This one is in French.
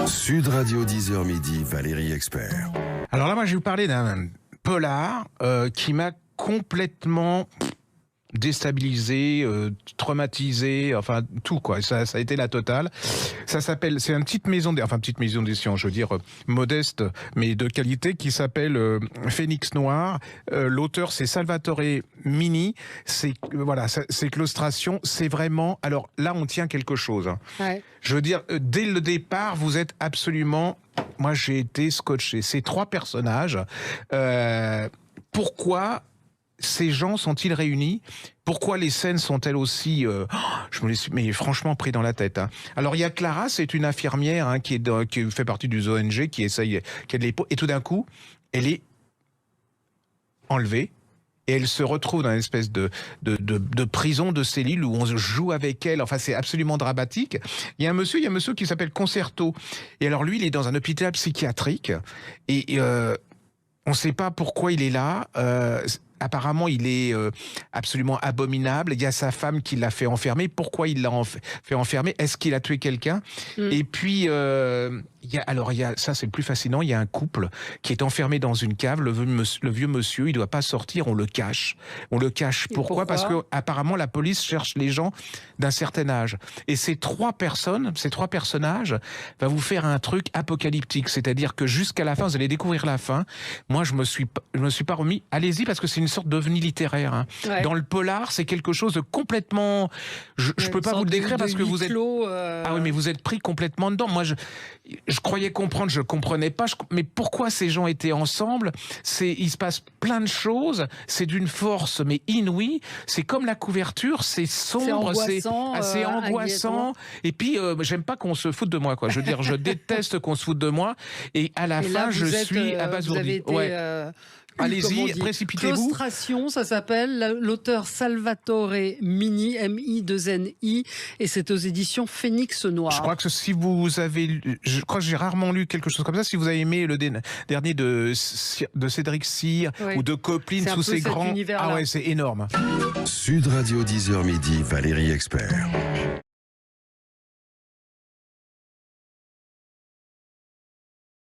Sud Radio 10h midi, Valérie Expert. Alors là, moi, je vais vous parler d'un polar qui m'a complètement déstabilisé, traumatisé, enfin tout quoi. Ça a été la totale. Ça s'appelle, c'est une petite maison, petite maison d'édition, je veux dire modeste, mais de qualité, qui s'appelle Phénix Noir. L'auteur, c'est Salvatore Mini. C'est voilà, c'est Claustration. C'est vraiment. Alors là, on tient quelque chose. Hein. Ouais. Je veux dire, dès le départ, vous êtes absolument. Moi, j'ai été scotché. Ces trois personnages. Pourquoi ces gens sont-ils réunis? Pourquoi les scènes sont-elles aussi... je me les suis mais franchement pris dans la tête. Hein. Alors il y a Clara, c'est une infirmière hein, qui fait partie du ONG, qui essaye, qui a de l'épaule, et tout d'un coup, elle est enlevée. Et elle se retrouve dans une espèce de prison, de cellule où on joue avec elle. Enfin, c'est absolument dramatique. Il y a un monsieur qui s'appelle Concerto. Et alors lui, il est dans un hôpital psychiatrique. Et on ne sait pas pourquoi il est là. Apparemment, il est absolument abominable. Il y a sa femme qui l'a fait enfermer. Pourquoi il l'a fait enfermer? Est-ce qu'il a tué quelqu'un? Et puis, ça c'est le plus fascinant, il y a un couple qui est enfermé dans une cave. Le vieux monsieur, il doit pas sortir, on le cache. On le cache. Pourquoi? Parce que apparemment la police cherche les gens d'un certain âge. Et ces trois personnages, va vous faire un truc apocalyptique. C'est-à-dire que jusqu'à la fin, vous allez découvrir la fin. Moi, je me suis pas remis. Allez-y, parce que c'est une sorte d'ovni littéraire. Hein. Ouais. Dans le polar, c'est quelque chose de complètement... Je peux pas vous le décrire parce que vous êtes... Ah oui, mais vous êtes pris complètement dedans. Moi, je croyais comprendre, je comprenais pas. Mais pourquoi ces gens étaient ensemble? Il se passe plein de choses. C'est d'une force, mais inouïe. C'est comme la couverture, c'est sombre, c'est assez angoissant. Et puis, j'aime pas qu'on se foute de moi, quoi. Je veux dire, je déteste qu'on se foute de moi. Et à la fin, je suis abasourdi. Allez-y, précipitez-vous. Claustration, ça s'appelle. L'auteur Salvatore Mini, M-I-2-N-I, et c'est aux éditions Phénix Noir. Je crois que si vous avez, je crois que j'ai rarement lu quelque chose comme ça. Si vous avez aimé le dernier de Cédric Cyr ou de Copline sous ses grands, ah ouais, c'est énorme. Sud Radio 10h midi, Valérie Expert.